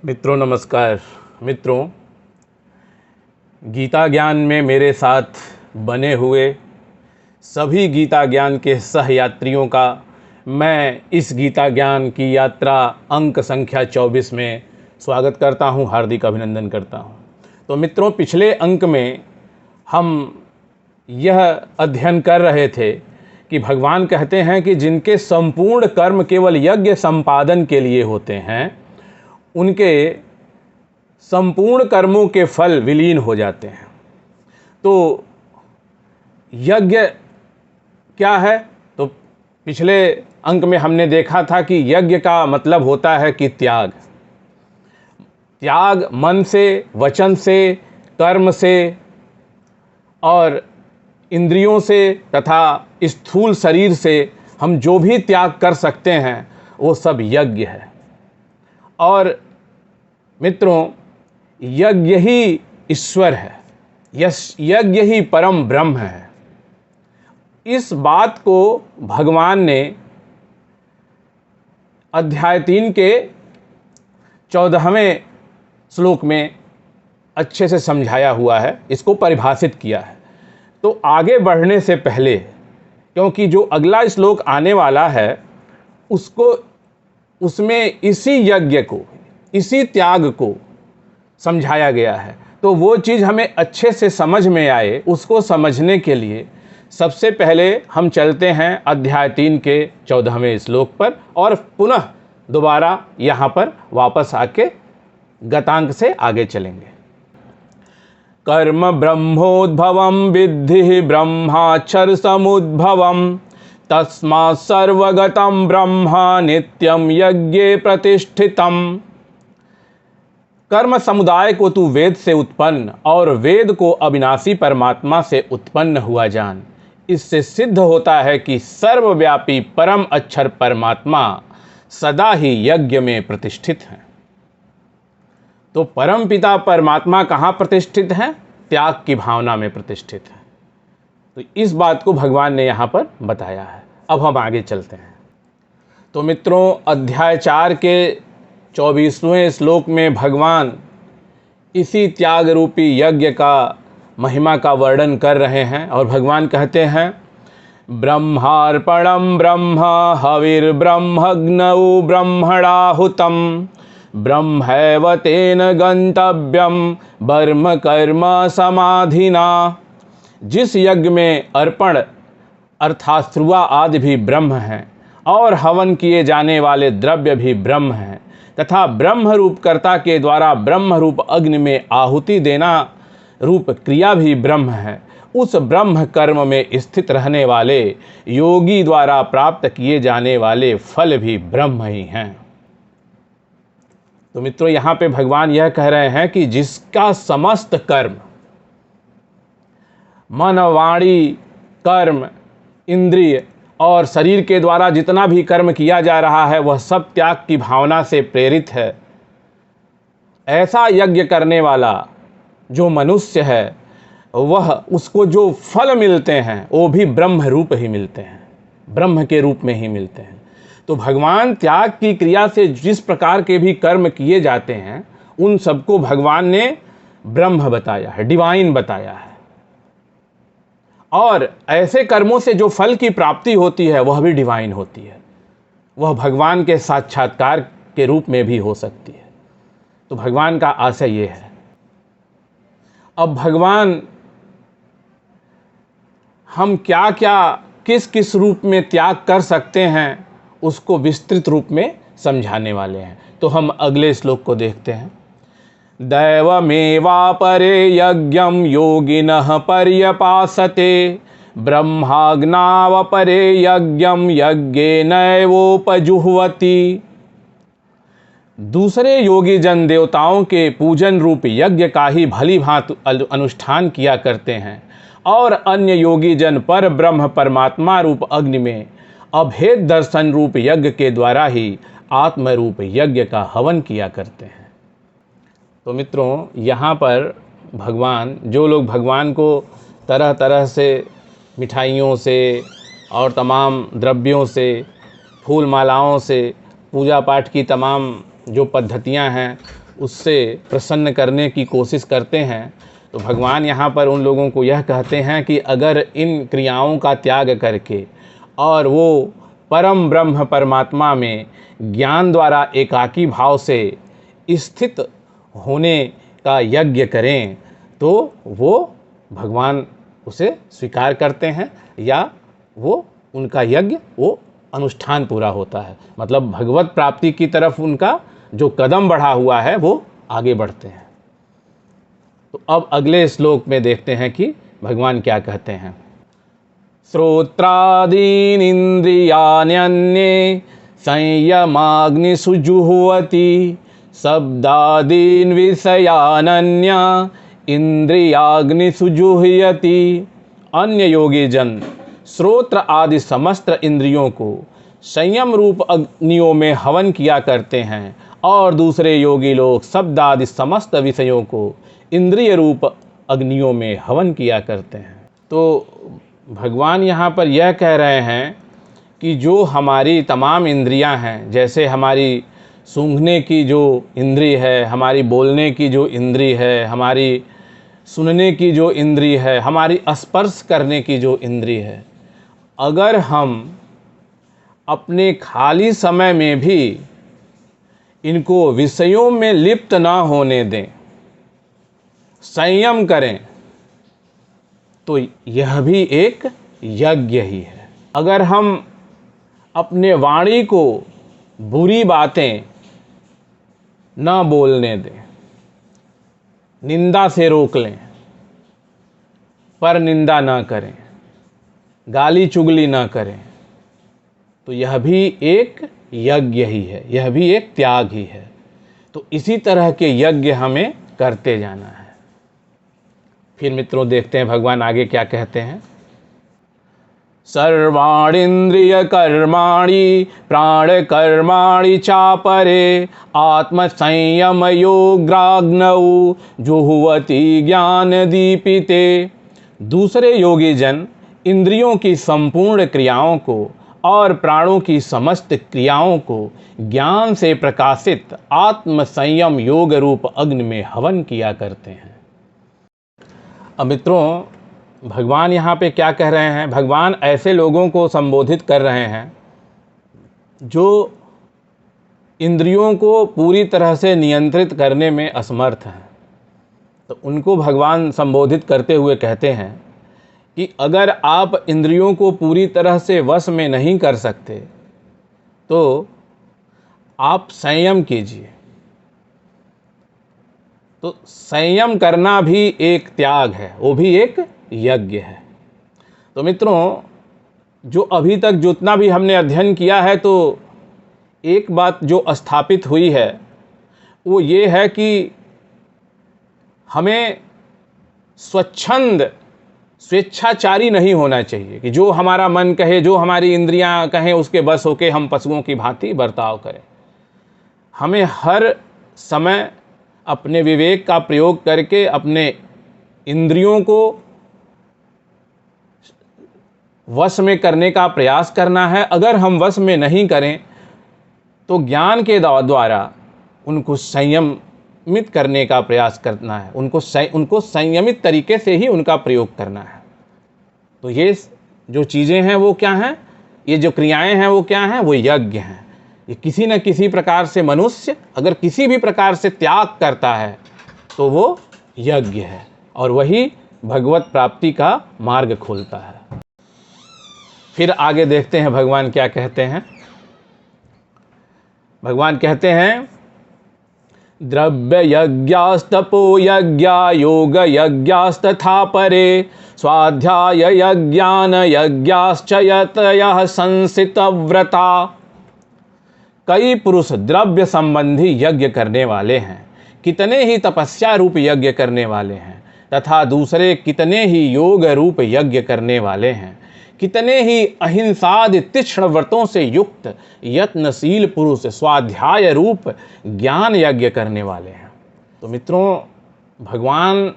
मित्रों नमस्कार। मित्रों, गीता ज्ञान में मेरे साथ बने हुए सभी गीता ज्ञान के सहयात्रियों का मैं इस गीता ज्ञान की यात्रा अंक संख्या 24 में स्वागत करता हूं, हार्दिक अभिनंदन करता हूं। तो मित्रों, पिछले अंक में हम यह अध्ययन कर रहे थे कि भगवान कहते हैं कि जिनके संपूर्ण कर्म केवल यज्ञ संपादन के लिए होते हैं, उनके संपूर्ण कर्मों के फल विलीन हो जाते हैं। तो यज्ञ क्या है? तो पिछले अंक में हमने देखा था कि यज्ञ का मतलब होता है कि त्याग मन से, वचन से, कर्म से और इंद्रियों से तथा स्थूल शरीर से हम जो भी त्याग कर सकते हैं वो सब यज्ञ है। और मित्रों, यज्ञ ही ईश्वर है, यज्ञ ही परम ब्रह्म है। इस बात को भगवान ने अध्याय 3 के 14वें श्लोक में अच्छे से समझाया हुआ है, इसको परिभाषित किया है। तो आगे बढ़ने से पहले, क्योंकि जो अगला श्लोक आने वाला है उसमें इसी यज्ञ को, इसी त्याग को समझाया गया है, तो वो चीज़ हमें अच्छे से समझ में आए, उसको समझने के लिए सबसे पहले हम चलते हैं अध्याय 3 के 14वें श्लोक पर और पुनः दोबारा यहाँ पर वापस आके गतांक से आगे चलेंगे। कर्म ब्रह्मोद्भवं विद्धि ब्रह्माक्षर समुद्भवम् तस्मात् सर्वगतं ब्रह्मा नित्यं यज्ञे प्रतिष्ठितम्। कर्म समुदाय को तू वेद से उत्पन्न और वेद को अविनाशी परमात्मा से उत्पन्न हुआ जान। इससे सिद्ध होता है कि सर्वव्यापी परम अक्षर परमात्मा सदा ही यज्ञ में प्रतिष्ठित है। तो परम पिता परमात्मा कहाँ प्रतिष्ठित है? त्याग की भावना में प्रतिष्ठित है। तो इस बात को भगवान ने यहाँ पर बताया है। अब हम आगे चलते हैं। तो मित्रों, अध्याय 4 के 24वें श्लोक में भगवान इसी त्याग रूपी यज्ञ का महिमा का वर्णन कर रहे हैं और भगवान कहते हैं, ब्रह्मार्पणम ब्रह्म हविर्ब्रह्मग्नौ ब्रह्मणाहुतम ब्रह्मैव तेन गंतव्यम ब्रह्म कर्म समाधिना। जिस यज्ञ में अर्पण अर्थात श्रुआ आदि भी ब्रह्म हैं और हवन किए जाने वाले द्रव्य भी ब्रह्म हैं तथा ब्रह्म रूप कर्ता के द्वारा ब्रह्म रूप अग्नि में आहुति देना रूप क्रिया भी ब्रह्म है, उस ब्रह्म कर्म में स्थित रहने वाले योगी द्वारा प्राप्त किए जाने वाले फल भी ब्रह्म ही हैं। तो मित्रों, यहाँ पे भगवान यह कह रहे हैं कि जिसका समस्त कर्म, मन, वाणी, कर्म, इंद्रिय और शरीर के द्वारा जितना भी कर्म किया जा रहा है वह सब त्याग की भावना से प्रेरित है, ऐसा यज्ञ करने वाला जो मनुष्य है वह, उसको जो फल मिलते हैं वो भी ब्रह्म रूप ही मिलते हैं, ब्रह्म के रूप में ही मिलते हैं। तो भगवान त्याग की क्रिया से जिस प्रकार के भी कर्म किए जाते हैं उन सबको भगवान ने ब्रह्म बताया है, डिवाइन बताया है। और ऐसे कर्मों से जो फल की प्राप्ति होती है वह भी डिवाइन होती है, वह भगवान के साक्षात्कार के रूप में भी हो सकती है। तो भगवान का आशय ये है। अब भगवान हम क्या क्या, किस किस रूप में त्याग कर सकते हैं उसको विस्तृत रूप में समझाने वाले हैं। तो हम अगले श्लोक को देखते हैं। दैवमेवापरे यज्ञं योगिनः पर्यपासते ब्रह्माग्नावपरे यज्ञं यज्ञेनैवोपजुह्वति। दूसरे योगी जन देवताओं के पूजन रूप यज्ञ का ही भली भांति अनुष्ठान किया करते हैं और अन्य योगी जन पर ब्रह्म परमात्मा रूप अग्नि में अभेद दर्शन रूप यज्ञ के द्वारा ही आत्म रूप यज्ञ का हवन किया करते हैं। तो मित्रों, यहाँ पर भगवान, जो लोग भगवान को तरह तरह से मिठाइयों से और तमाम द्रव्यों से, फूल मालाओं से पूजा पाठ की तमाम जो पद्धतियाँ हैं उससे प्रसन्न करने की कोशिश करते हैं, तो भगवान यहाँ पर उन लोगों को यह कहते हैं कि अगर इन क्रियाओं का त्याग करके और वो परम ब्रह्म परमात्मा में ज्ञान द्वारा एकाकी भाव से स्थित होने का यज्ञ करें तो वो भगवान उसे स्वीकार करते हैं, या वो उनका यज्ञ वो अनुष्ठान पूरा होता है। मतलब भगवत प्राप्ति की तरफ उनका जो कदम बढ़ा हुआ है वो आगे बढ़ते हैं। तो अब अगले श्लोक में देखते हैं कि भगवान क्या कहते हैं। श्रोत्रादीन इंद्रियाण्यन्ये संयमाग्निषु जुह्वति शब्दादीन विषयानन्या इंद्रियाग्निषु जुह्यति। अन्य योगी जन श्रोत्र आदि समस्त इंद्रियों को संयम रूप अग्नियों में हवन किया करते हैं, और दूसरे योगी लोग शब्द आदि समस्त विषयों को इंद्रिय रूप अग्नियों में हवन किया करते हैं। तो भगवान यहाँ पर यह कह रहे हैं कि जो हमारी तमाम इंद्रियां हैं, जैसे हमारी सूंघने की जो इंद्री है, हमारी बोलने की जो इंद्री है, हमारी सुनने की जो इंद्री है, हमारी स्पर्श करने की जो इंद्री है, अगर हम अपने खाली समय में भी इनको विषयों में लिप्त ना होने दें, संयम करें, तो यह भी एक यज्ञ ही है। अगर हम अपने वाणी को बुरी बातें ना बोलने दें, निंदा से रोक लें, पर निंदा ना करें, गाली चुगली ना करें, तो यह भी एक यज्ञ ही है, यह भी एक त्याग ही है। तो इसी तरह के यज्ञ हमें करते जाना है। फिर मित्रों देखते हैं भगवान आगे क्या कहते हैं। सर्वाणीन्द्रिय कर्माणि प्राण कर्माणि चापरे आत्म संयम योगाग्नौ जुह्वति ज्ञान दीपिते। दूसरे योगी जन इंद्रियों की संपूर्ण क्रियाओं को और प्राणों की समस्त क्रियाओं को ज्ञान से प्रकाशित आत्म संयम योग रूप अग्नि में हवन किया करते हैं। अब मित्रों भगवान यहाँ पे क्या कह रहे हैं। भगवान ऐसे लोगों को संबोधित कर रहे हैं जो इंद्रियों को पूरी तरह से नियंत्रित करने में असमर्थ हैं। तो उनको भगवान संबोधित करते हुए कहते हैं कि अगर आप इंद्रियों को पूरी तरह से वश में नहीं कर सकते तो आप संयम कीजिए। तो संयम करना भी एक त्याग है, वो भी एक यज्ञ है। तो मित्रों जो अभी तक जितना भी हमने अध्ययन किया है, तो एक बात जो स्थापित हुई है वो ये है कि हमें स्वच्छंद स्वेच्छाचारी नहीं होना चाहिए कि जो हमारा मन कहे, जो हमारी इंद्रियां कहें, उसके बस होके हम पशुओं की भांति बर्ताव करें। हमें हर समय अपने विवेक का प्रयोग करके अपने इंद्रियों को वश में करने का प्रयास करना है। अगर हम वश में नहीं करें तो ज्ञान के द्वारा उनको संयमित करने का प्रयास करना है, उनको संयमित तरीके से ही उनका प्रयोग करना है। तो ये जो चीज़ें हैं वो क्या हैं, ये जो क्रियाएं हैं वो क्या हैं, वो यज्ञ हैं। ये किसी न किसी प्रकार से मनुष्य अगर किसी भी प्रकार से त्याग करता है तो वो यज्ञ है, और वही भगवत प्राप्ति का मार्ग खोलता है। फिर आगे देखते हैं भगवान क्या कहते हैं। भगवान कहते हैं द्रव्य यज्ञास्तपो यज्ञा योग यज्ञास्तथा परे स्वाध्याय यज्ञान यज्ञाश्च यतयः संसितव्रता। कई पुरुष द्रव्य संबंधी यज्ञ करने वाले हैं, कितने ही तपस्या रूप यज्ञ करने वाले हैं, तथा दूसरे कितने ही योग रूप यज्ञ करने वाले हैं। कितने ही अहिंसादि तीक्ष्ण व्रतों से युक्त यत्नशील पुरुष स्वाध्याय रूप ज्ञान यज्ञ करने वाले हैं। तो मित्रों भगवान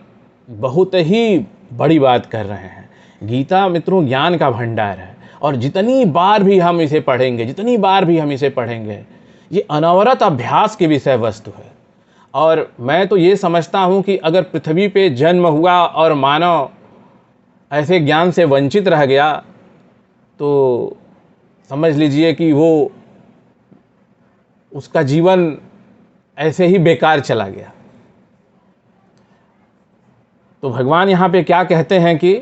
बहुत ही बड़ी बात कर रहे हैं। गीता मित्रों ज्ञान का भंडार है, और जितनी बार भी हम इसे पढ़ेंगे, जितनी बार भी हम इसे पढ़ेंगे, ये अनवरत अभ्यास की विषय वस्तु है। और मैं तो ये समझता हूँ कि अगर पृथ्वी पे जन्म हुआ और मानव ऐसे ज्ञान से वंचित रह गया तो समझ लीजिए कि वो उसका जीवन ऐसे ही बेकार चला गया। तो भगवान यहाँ पे क्या कहते हैं कि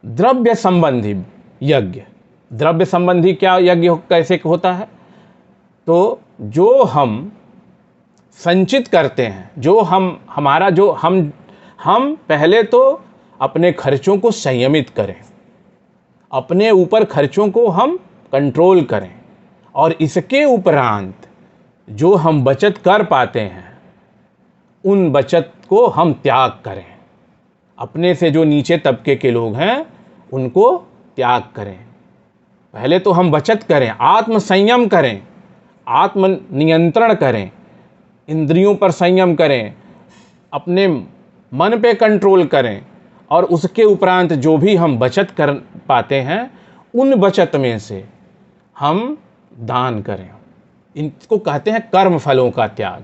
द्रव्य संबंधी यज्ञ, द्रव्य संबंधी क्या यज्ञ कैसे होता है? तो जो हम संचित करते हैं, जो हमारा जो हम पहले तो अपने खर्चों को संयमित करें, अपने ऊपर खर्चों को हम कंट्रोल करें, और इसके उपरांत जो हम बचत कर पाते हैं उन बचत को हम त्याग करें। अपने से जो नीचे तबके के लोग हैं उनको त्याग करें। पहले तो हम बचत करें, आत्म संयम करें, आत्म नियंत्रण करें, इंद्रियों पर संयम करें, अपने मन पे कंट्रोल करें, और उसके उपरांत जो भी हम बचत कर पाते हैं उन बचत में से हम दान करें। इनको कहते हैं कर्म फलों का त्याग।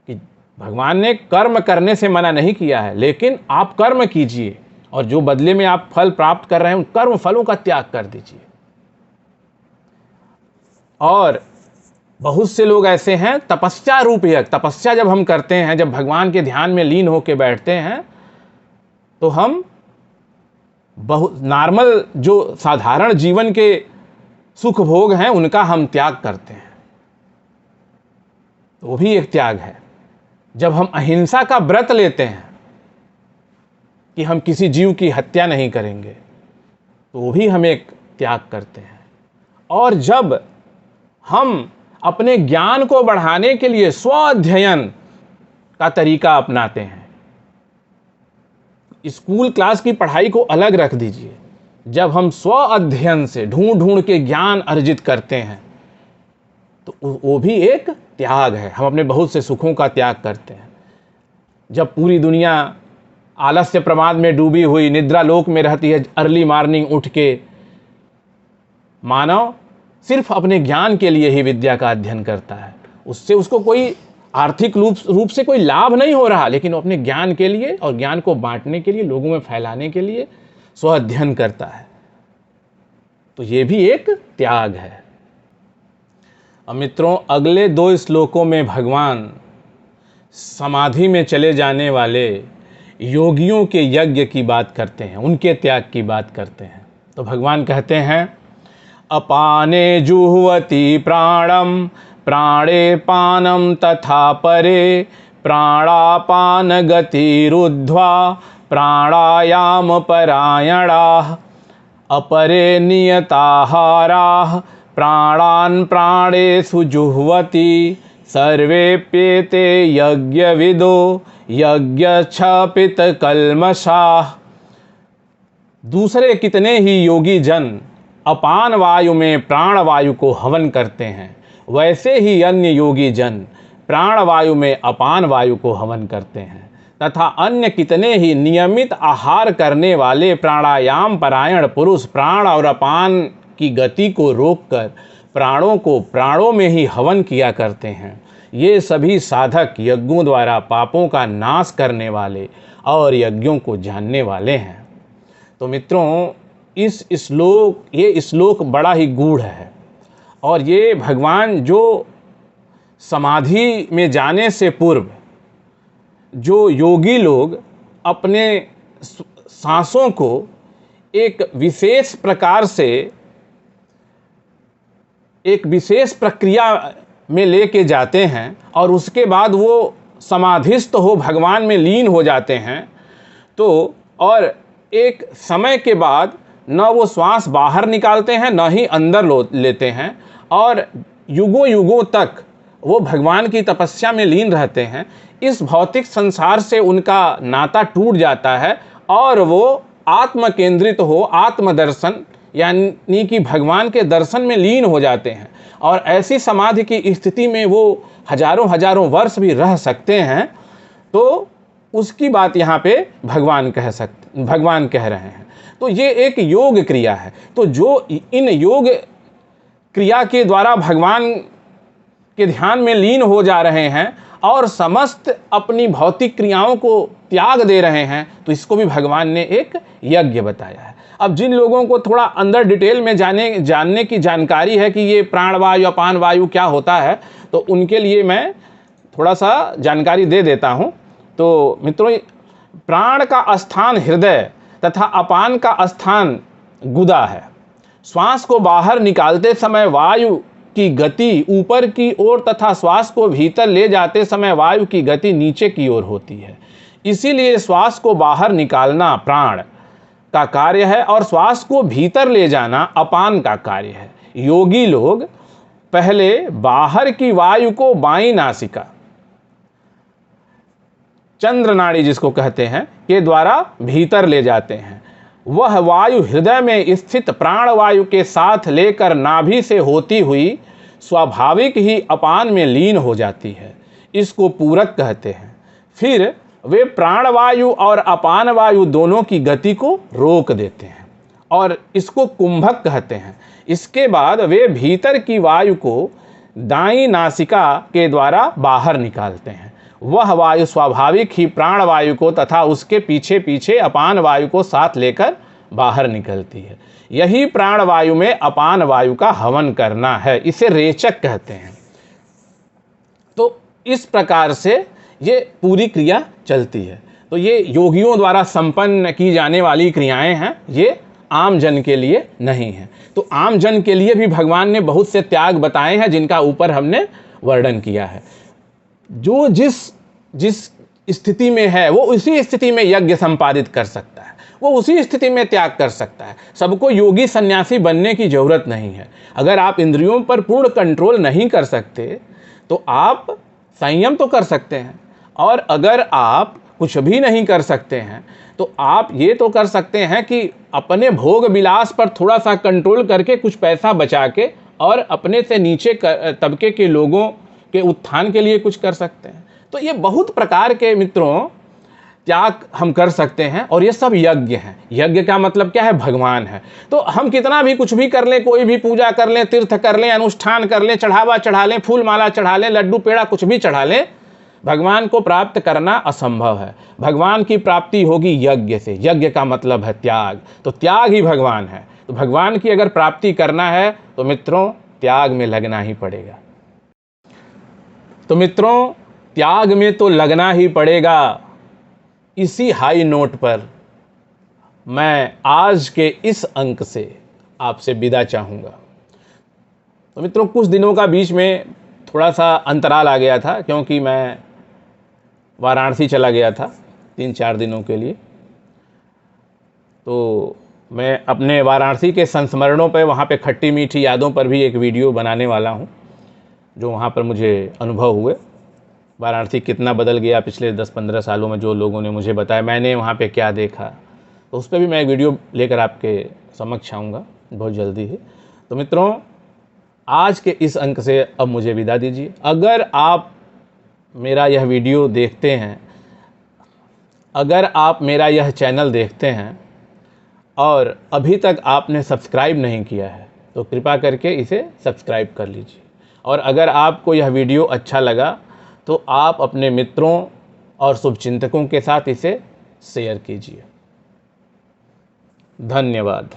कि भगवान ने कर्म करने से मना नहीं किया है, लेकिन आप कर्म कीजिए और जो बदले में आप फल प्राप्त कर रहे हैं उन कर्म फलों का त्याग कर दीजिए। और बहुत से लोग ऐसे हैं, तपस्या रूप यज्ञ, तपस्या जब हम करते हैं, जब भगवान के ध्यान में लीन होकर बैठते हैं तो हम बहुत नॉर्मल जो साधारण जीवन के सुख भोग हैं उनका हम त्याग करते हैं। तो वो भी एक त्याग है। जब हम अहिंसा का व्रत लेते हैं कि हम किसी जीव की हत्या नहीं करेंगे तो वो भी हम एक त्याग करते हैं। और जब हम अपने ज्ञान को बढ़ाने के लिए स्व अध्ययन का तरीका अपनाते हैं, स्कूल क्लास की पढ़ाई को अलग रख दीजिए, जब हम स्व अध्ययन से ढूंढ के ज्ञान अर्जित करते हैं तो वो भी एक त्याग है। हम अपने बहुत से सुखों का त्याग करते हैं। जब पूरी दुनिया आलस्य प्रमाद में डूबी हुई निद्रा लोक में रहती है, अर्ली मॉर्निंग उठ के मानव सिर्फ अपने ज्ञान के लिए ही विद्या का अध्ययन करता है, उससे उसको कोई आर्थिक रूप से कोई लाभ नहीं हो रहा, लेकिन वो अपने ज्ञान के लिए और ज्ञान को बांटने के लिए, लोगों में फैलाने के लिए स्व अध्ययन करता है। तो ये भी एक त्याग है। अब मित्रों, अगले 2 श्लोकों में भगवान समाधि में चले जाने वाले योगियों के यज्ञ की बात करते हैं, उनके त्याग की बात करते हैं। तो भगवान कहते हैं, अपाने जुह्वति प्राणम प्राणे पानम तथा परे प्राणापान गतिरुद्ध्वा प्राणायाम परायणाः अपरे नियताहाराः प्राणान् प्राणेषु जुह्वति सर्वेप्येते यज्ञविदो यज्ञक्षपित कल्मषाः। दूसरे कितने ही योगी जन अपान वायु में प्राण वायु को हवन करते हैं, वैसे ही अन्य योगी जन प्राण वायु में अपान वायु को हवन करते हैं। तथा अन्य कितने ही नियमित आहार करने वाले प्राणायाम परायण पुरुष प्राण और अपान की गति को रोककर प्राणों को प्राणों में ही हवन किया करते हैं। ये सभी साधक यज्ञों द्वारा पापों का नाश करने वाले और यज्ञों को जानने वाले हैं। तो मित्रों, ये श्लोक बड़ा ही गूढ़ है, और ये भगवान जो समाधि में जाने से पूर्व जो योगी लोग अपने सांसों को एक विशेष प्रकार से एक विशेष प्रक्रिया में लेके जाते हैं और उसके बाद वो समाधिस्थ हो भगवान में लीन हो जाते हैं, तो और एक समय के बाद न वो श्वास बाहर निकालते हैं न ही अंदर लेते हैं, और युगों युगों तक वो भगवान की तपस्या में लीन रहते हैं। इस भौतिक संसार से उनका नाता टूट जाता है और वो आत्म केंद्रित हो आत्मदर्शन यानी कि भगवान के दर्शन में लीन हो जाते हैं, और ऐसी समाधि की स्थिति में वो हजारों हजारों वर्ष भी रह सकते हैं। तो उसकी बात यहाँ पे भगवान कह रहे हैं। तो ये एक योग क्रिया है। तो जो इन योग क्रिया के द्वारा भगवान के ध्यान में लीन हो जा रहे हैं और समस्त अपनी भौतिक क्रियाओं को त्याग दे रहे हैं, तो इसको भी भगवान ने एक यज्ञ बताया है। अब जिन लोगों को थोड़ा अंदर डिटेल में जानने की जानकारी है कि ये प्राणवायु अपान वायु क्या होता है, तो उनके लिए मैं थोड़ा सा जानकारी दे देता हूँ। तो मित्रों, प्राण का स्थान हृदय तथा अपान का स्थान गुदा है। श्वास को बाहर निकालते समय वायु की गति ऊपर की ओर तथा श्वास को भीतर ले जाते समय वायु की गति नीचे की ओर होती है। इसीलिए श्वास को बाहर निकालना प्राण का कार्य है और श्वास को भीतर ले जाना अपान का कार्य है। योगी लोग पहले बाहर की वायु को बाईं नासिका, चंद्र नाड़ी जिसको कहते हैं, के द्वारा भीतर ले जाते हैं। वह वायु हृदय में स्थित प्राण वायु के साथ लेकर नाभि से होती हुई स्वाभाविक ही अपान में लीन हो जाती है। इसको पूरक कहते हैं। फिर वे प्राणवायु और अपान वायु दोनों की गति को रोक देते हैं और इसको कुंभक कहते हैं। इसके बाद वे भीतर की वायु को दाईं नासिका के द्वारा बाहर निकालते हैं। वह वायु स्वाभाविक ही प्राण वायु को तथा उसके पीछे पीछे अपान वायु को साथ लेकर बाहर निकलती है। यही प्राण वायु में अपान वायु का हवन करना है। इसे रेचक कहते हैं। तो इस प्रकार से ये पूरी क्रिया चलती है। तो ये योगियों द्वारा संपन्न की जाने वाली क्रियाएं हैं, ये आम जन के लिए नहीं है। तो आम जन के लिए भी भगवान ने बहुत से त्याग बताए हैं, जिनका ऊपर हमने वर्णन किया है। जो जिस स्थिति में है वो उसी स्थिति में यज्ञ संपादित कर सकता है, वो उसी स्थिति में त्याग कर सकता है। सबको योगी सन्यासी बनने की जरूरत नहीं है। अगर आप इंद्रियों पर पूर्ण कंट्रोल नहीं कर सकते तो आप संयम तो कर सकते हैं, और अगर आप कुछ भी नहीं कर सकते हैं तो आप ये तो कर सकते हैं कि अपने भोग विलास पर थोड़ा सा कंट्रोल करके कुछ पैसा बचा के और अपने से नीचे तबके के लोगों के उत्थान के लिए कुछ कर सकते हैं। तो ये बहुत प्रकार के मित्रों त्याग हम कर सकते हैं, और ये सब यज्ञ हैं। यज्ञ का मतलब क्या है? भगवान है। तो हम कितना भी कुछ भी कर लें, कोई भी पूजा कर लें, तीर्थ कर लें, अनुष्ठान कर लें, चढ़ावा चढ़ा लें, फूल माला चढ़ा लें, लड्डू पेड़ा कुछ भी चढ़ा लें, भगवान को प्राप्त करना असंभव है। भगवान की प्राप्ति होगी यज्ञ से। यज्ञ का मतलब है त्याग, तो त्याग ही भगवान है। तो भगवान की अगर प्राप्ति करना है तो मित्रों त्याग में लगना ही पड़ेगा। तो मित्रों त्याग में तो लगना ही पड़ेगा। इसी हाई नोट पर मैं आज के इस अंक से आपसे विदा चाहूँगा। तो मित्रों कुछ दिनों का बीच में थोड़ा सा अंतराल आ गया था, क्योंकि मैं वाराणसी चला गया था 3-4 दिनों के लिए। तो मैं अपने वाराणसी के संस्मरणों पर, वहाँ पे खट्टी मीठी यादों पर भी एक वीडियो बनाने वाला हूँ, जो वहाँ पर मुझे अनुभव हुए। वाराणसी कितना बदल गया पिछले 10-15 सालों में, जो लोगों ने मुझे बताया, मैंने वहाँ पे क्या देखा, तो उस पर भी मैं एक वीडियो लेकर आपके समक्ष आऊँगा बहुत जल्दी ही। तो मित्रों आज के इस अंक से अब मुझे विदा दीजिए। अगर आप मेरा यह वीडियो देखते हैं, अगर आप मेरा यह चैनल देखते हैं और अभी तक आपने सब्सक्राइब नहीं किया है तो कृपया करके इसे सब्सक्राइब कर लीजिए। और अगर आपको यह वीडियो अच्छा लगा तो आप अपने मित्रों और शुभचिंतकों के साथ इसे शेयर कीजिए। धन्यवाद।